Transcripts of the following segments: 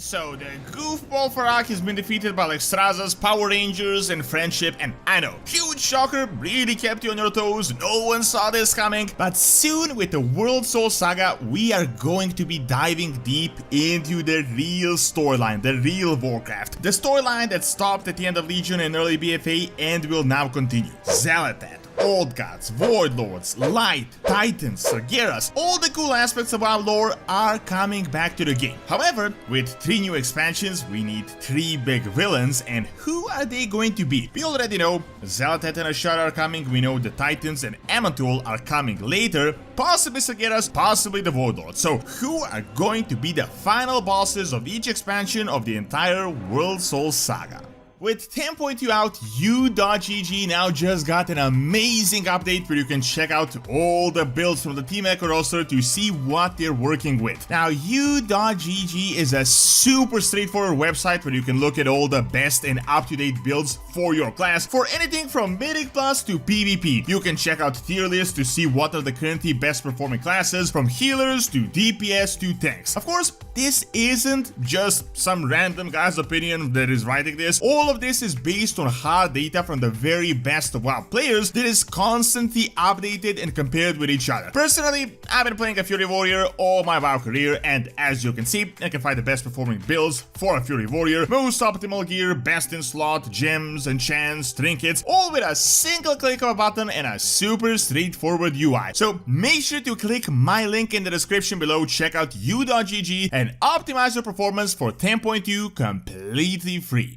So the goofball Fyrakk has been defeated by Alexstrasaza's Power Rangers and Friendship, and I know, huge shocker, really kept you on your toes, no one saw this coming, but soon with the World Soul Saga we are going to be diving deep into the real storyline, the real Warcraft, the storyline that stopped at the end of Legion and early BFA and will now continue. Xal'atath, Old Gods, Void Lords, Light, Titans, Sargeras, all the cool aspects of our lore are coming back to the game. However, with 3 new expansions, we need 3 big villains, and who are they going to be? We already know Xal'atath and Azshara are coming, we know the Titans and Aman'thul are coming later, possibly Sargeras, possibly the Void Lords. So who are going to be the final bosses of each expansion of the entire World Soul Saga? With 10.2 out, U.GG now just got an amazing update where you can check out all the builds from the Team Echo roster to see what they're working with. Now, U.GG is a super straightforward website where you can look at all the best and up-to-date builds for your class, for anything from Mythic Plus to PvP. You can check out tier lists to see what are the currently best performing classes, from healers to DPS to tanks. Of course, this isn't just some random guy's opinion that is writing this. All of this is based on hard data from the very best of WoW players that is constantly updated and compared with each other. Personally, I've been playing a Fury Warrior all my WoW career, and as you can see, I can find the best performing builds for a Fury Warrior, most optimal gear, best in slot, gems, enchants, trinkets, all with a single click of a button and a super straightforward UI. So make sure to click my link in the description below, check out U.GG and optimize your performance for 10.2 completely free.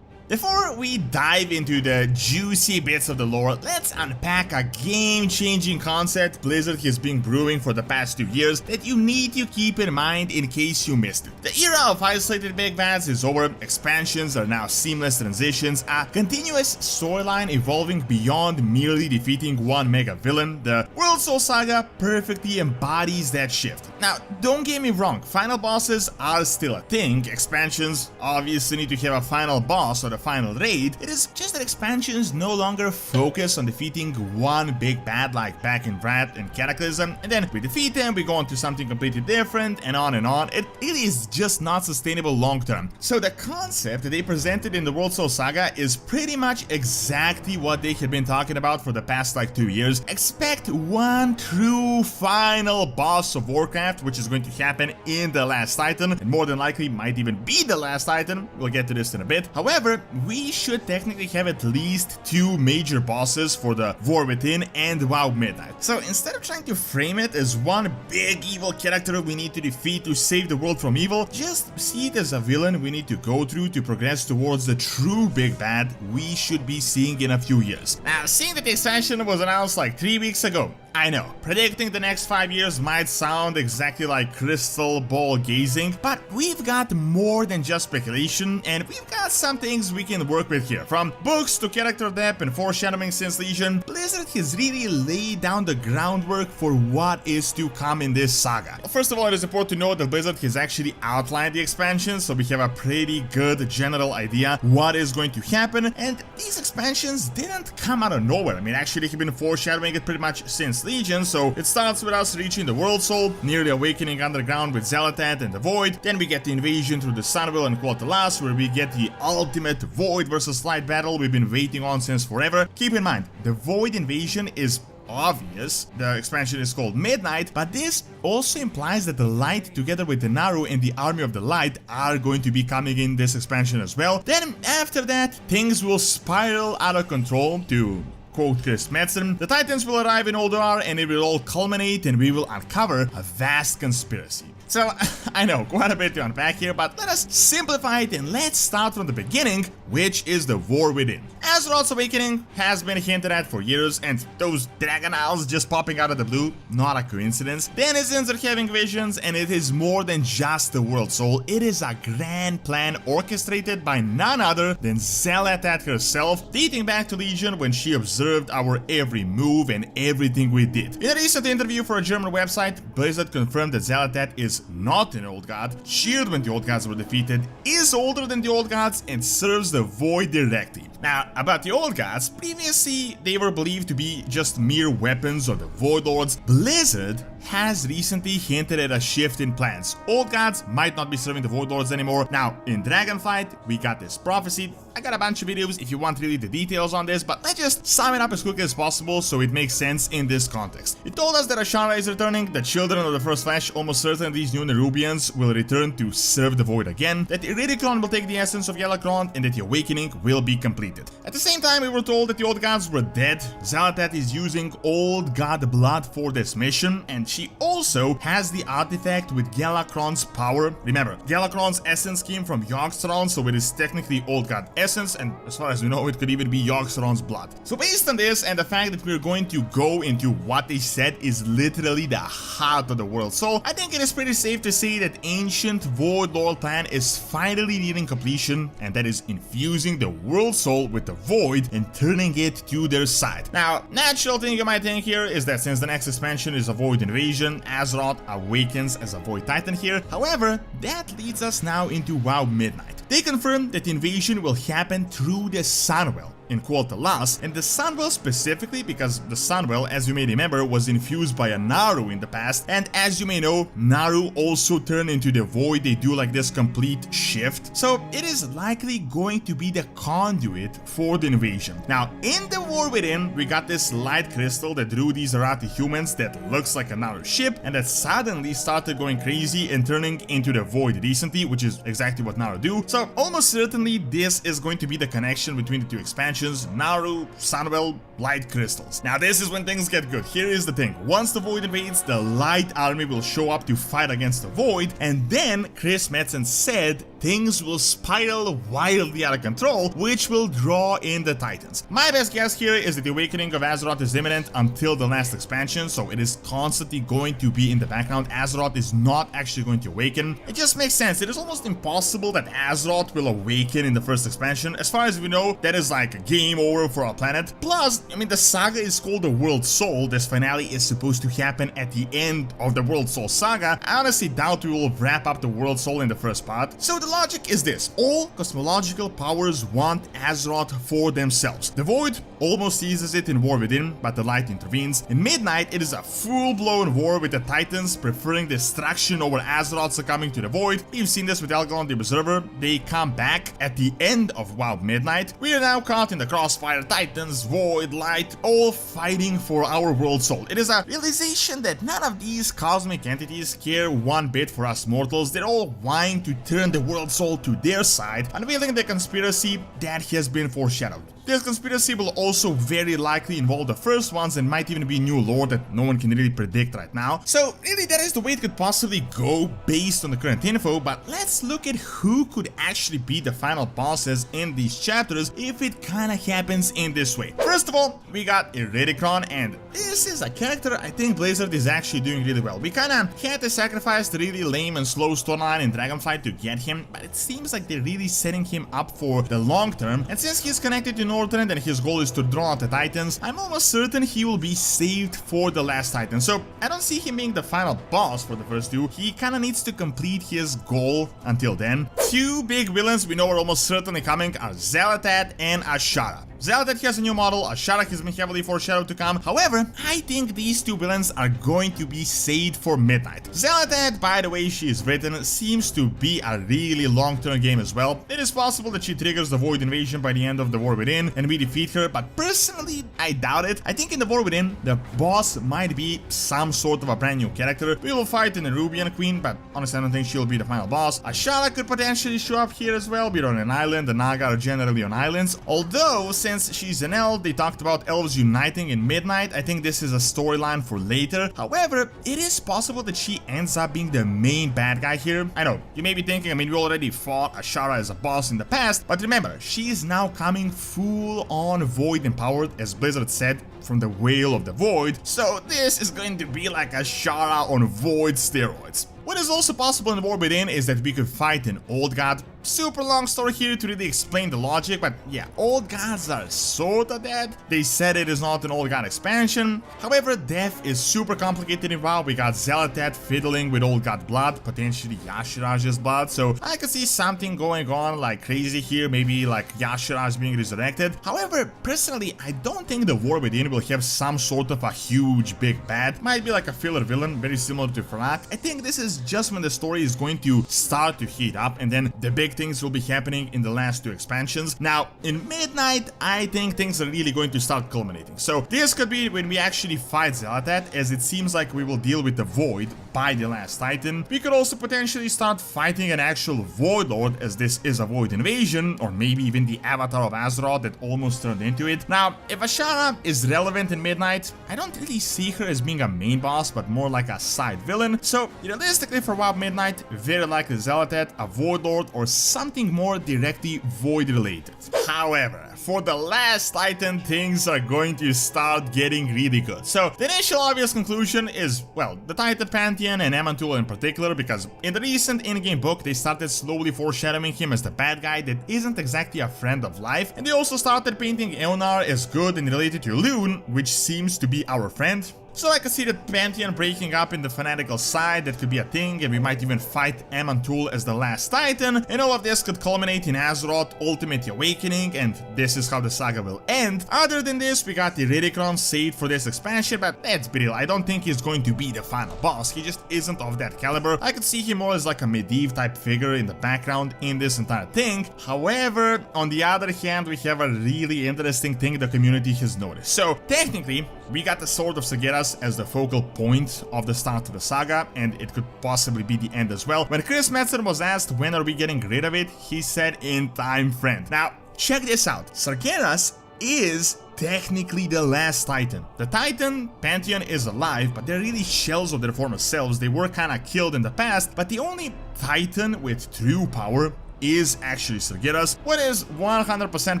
Before we dive into the juicy bits of the lore, let's unpack a game-changing concept Blizzard has been brewing for the past 2 years that you need to keep in mind in case you missed it. The era of isolated big bads is over, expansions are now seamless transitions, a continuous storyline evolving beyond merely defeating one mega villain. The World Soul Saga perfectly embodies that shift. Now, don't get me wrong, final bosses are still a thing, expansions obviously need to have a final boss or a final raid. It is just that expansions no longer focus on defeating one big bad like back in Wrath and Cataclysm, and then we defeat them, we go on to something completely different, and on and on. It is just not sustainable long term. So the concept that they presented in the World Soul Saga is pretty much exactly what they have been talking about for the past like 2 years. Expect one true final boss of Warcraft, which is going to happen in the Last Titan, and more than likely might even be the Last Titan. We'll get to this in a bit. However, we should technically have at least 2 major bosses for the War Within and WoW Midnight. So instead of trying to frame it as one big evil character we need to defeat to save the world from evil, just see it as a villain we need to go through to progress towards the true big bad we should be seeing in a few years. Now, seeing that the expansion was announced like 3 weeks ago, I know, predicting the next 5 years might sound exactly like crystal ball gazing, but we've got more than just speculation, and we've got some things we can work with here. From books to character depth and foreshadowing since Legion, Blizzard has really laid down the groundwork for what is to come in this saga. First of all, it is important to note that Blizzard has actually outlined the expansion, so we have a pretty good general idea what is going to happen, and these expansions didn't come out of nowhere. I mean, actually they've been foreshadowing it pretty much since Legion. So it starts with us reaching the World Soul, near the Awakening underground with Xal'atath and the Void, then we get the invasion through the Sunwell and Quotalas, where we get the ultimate Void versus Light battle we've been waiting on since forever. Keep in mind, the Void invasion is obvious, the expansion is called Midnight, but this also implies that the Light together with the Naru and the Army of the Light are going to be coming in this expansion as well. Then after that, things will spiral out of control to quote Chris Metzen. The Titans will arrive in Ulduar and it will all culminate and we will uncover a vast conspiracy. So, I know, quite a bit to unpack here, but let us simplify it and let's start from the beginning, which is the War Within. Azeroth's Awakening has been hinted at for years, and those Dragon Isles just popping out of the blue, not a coincidence. Denizens are having visions, and it is more than just the World Soul, it is a grand plan orchestrated by none other than Xal'atath herself, dating back to Legion when she observed our every move and everything we did. In a recent interview for a German website, Blizzard confirmed that Xal'atath is not an old god, cheered when the old gods were defeated, is older than the old gods, and serves the Void directly. Now, about the old gods, previously they were believed to be just mere weapons of the Void Lords. Blizzard has recently hinted at a shift in plans. Old gods might not be serving the Void Lords anymore. Now, in Dragonflight, we got this prophecy. I got a bunch of videos if you want really the details on this, but let's just sum it up as quickly as possible so it makes sense in this context. It told us that Azshara is returning, the children of the First Flash, almost certain these new Nerubians will return to serve the Void again, that Iridikron will take the essence of Galakrond, and that the Awakening will be completed. At the same time, we were told that the old gods were dead. Xal'atath is using old god blood for this mission, and she also has the artifact with Galakron's power. Remember, Galakron's essence came from Yogg-Saron, so it is technically old god essence, and as far as we know, it could even be Yogg-Saron's blood. So based on this and the fact that we're going to go into what they said is literally the heart of the World Soul, I think it is pretty safe to say that Ancient Void Lord plan is finally nearing completion, and that is infusing the World Soul with the Void and turning it to their side. Now, natural thing you might think here is that since the next expansion is a Void Invasion, Azeroth awakens as a Void Titan here. However, that leads us now into WoW Midnight. They confirmed that the invasion will happen through the Sunwell, in Quotalas, and the Sunwell specifically because the Sunwell, as you may remember, was infused by a Naru in the past, and as you may know, Naru also turned into the Void. They do like this complete shift, so it is likely going to be the conduit for the invasion. Now, in the War Within, we got this light crystal that drew these Arathi humans that looks like a Naru ship, and that suddenly started going crazy and turning into the Void recently, which is exactly what Naru do. So almost certainly this is going to be the connection between the two expansions. Naru, Sunwell, light crystals. Now this is when things get good. Here is the thing. Once the Void invades, the light army will show up to fight against the Void, and then Chris Metzen said things will spiral wildly out of control, which will draw in the Titans. My best guess here is that the Awakening of Azeroth is imminent until the last expansion, so it is constantly going to be in the background. Azeroth is not actually going to awaken. It just makes sense. It is almost impossible that Azeroth will awaken in the first expansion. As far as we know, that is like a game over for our planet. Plus, I mean, the saga is called the World Soul. This finale is supposed to happen at the end of the World Soul Saga. I honestly doubt we will wrap up the World Soul in the first part. So the logic is this. All cosmological powers want Azeroth for themselves. The Void almost seizes it in War Within, but the light intervenes. In Midnight, it is a full-blown war with the Titans preferring destruction over Azeroth succumbing to the Void. We've seen this with Elgon the Observer. They come back at the end of WoW Midnight. We are now caught in the crossfire. Titans, Void, Light, all fighting for our World Soul. It is a realization that none of these cosmic entities care one bit for us mortals. They're all vying to turn the World Soul to their side, unveiling the conspiracy that has been foreshadowed. This conspiracy will also very likely involve the first ones and might even be a new lord that no one can really predict right now. So really that is the way it could possibly go based on the current info, but let's look at who could actually be the final bosses in these chapters if it kinda happens in this way. First of all, we got Iridikron, and this is a character I think Blizzard is actually doing really well. We kinda had to sacrifice the really lame and slow storyline in Dragonflight to get him, but it seems like they're really setting him up for the long term, and since he's connected to Northrend and his goal is to draw out the Titans, I'm almost certain he will be saved for the last Titan. So I don't see him being the final boss for the first two. He kinda needs to complete his goal until then. Two big villains we know are almost certainly coming are Xal'atath and Azshara. Xal'atath has a new model, Azshara has been heavily foreshadowed to come. However, I think these two villains are going to be saved for Midnight. Xal'atath, by the way she is written, seems to be a really long-term game as well. It is possible that she triggers the Void Invasion by the end of the War Within and we defeat her, but personally, I doubt it. I think in the War Within, the boss might be some sort of a brand new character. We will fight the Nerubian Queen, but honestly I don't think she'll be the final boss. Azshara could potentially show up here as well. We're on an island, the Naga are generally on islands, although since she's an elf, they talked about elves uniting in Midnight. I think this is a storyline for later. However, it is possible that she ends up being the main bad guy here. I know, you may be thinking, I mean, we already fought Azshara as a boss in the past, but remember, she is now coming full-on Void empowered, as Blizzard said, from the Whale of the Void, so this is going to be like Azshara on Void steroids. What is also possible in War Within is that we could fight an old god, super long story here to really explain the logic, but yeah, old gods are sorta dead. They said it is not an old god expansion. However, death is super complicated in WoW. We got Xal'atath fiddling with old god blood, potentially Yashira's blood, so I could see something going on like crazy here, maybe like Yashira's being resurrected. However, personally, I don't think the war within will have some sort of a huge big bad. Might be like a filler villain, very similar to Fyrakk. I think this is just when the story is going to start to heat up, and then the big things will be happening in the last two expansions. Now, in Midnight, I think things are really going to start culminating. So this could be when we actually fight Xal'atath, as it seems like we will deal with the Void by the last Titan. We could also potentially start fighting an actual Void Lord, as this is a Void invasion, or maybe even the Avatar of Azshara that almost turned into it. Now, if Azshara is relevant in Midnight, I don't really see her as being a main boss, but more like a side villain. So realistically for WoW Midnight, very likely Xal'atath, a Void Lord, or something more directly Void related. However, for the last Titan, things are going to start getting really good. So the initial obvious conclusion is, well, the Titan Pantheon and Aman'thul in particular, because in the recent in-game book they started slowly foreshadowing him as the bad guy that isn't exactly a friend of life, and they also started painting Eonar as good and related to Lune, which seems to be our friend. So I could see the Pantheon breaking up in the fanatical side, that could be a thing, and we might even fight Aman'thul as the last Titan, and all of this could culminate in Azeroth Ultimate Awakening, and this is how the saga will end. Other than this, we got the Ridicron saved for this expansion, but let's be real, I don't think he's going to be the final boss. He just isn't of that caliber. I could see him more as like a Medivh type figure in the background in this entire thing. However, on the other hand, we have a really interesting thing the community has noticed. So technically, we got the Sword of Sargeras as the focal point of the start of the saga, and it could possibly be the end as well. When Chris Metzen was asked when are we getting rid of it, he said in time, friend. Now, check this out. Sargeras is technically the last Titan. The Titan Pantheon is alive, but they're really shells of their former selves. They were kinda killed in the past, but the only Titan with true power is actually Sargeras. What is 100%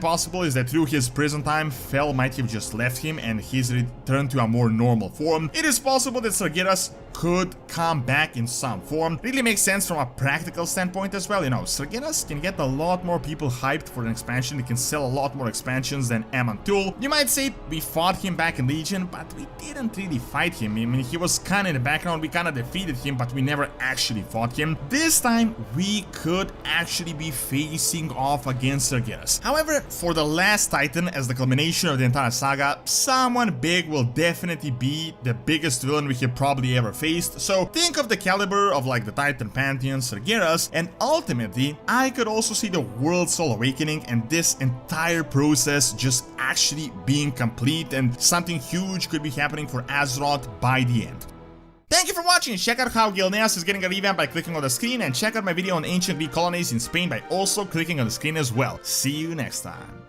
possible is that through his prison time, Fel might have just left him and he's returned to a more normal form. It is possible that Sargeras could come back in some form. Really makes sense from a practical standpoint as well. You know, Sargeras can get a lot more people hyped for an expansion. It can sell a lot more expansions than Aman'thul. You might say we fought him back in Legion, but we didn't really fight him. I mean, he was kind of in the background. We kind of defeated him, but we never actually fought him. This time, we could actually be facing off against Sargeras. However, for the last Titan, as the culmination of the entire saga, someone big will definitely be the biggest villain we have probably ever faced. So think of the caliber of like the Titan Pantheon, Sargeras, and ultimately I could also see the World Soul Awakening and this entire process just actually being complete, and something huge could be happening for Azeroth by the end. Thank you for watching. Check out how Gilneas is getting a revamp by clicking on the screen, and check out my video on ancient Greek colonies in Spain by also clicking on the screen as well. See you next time.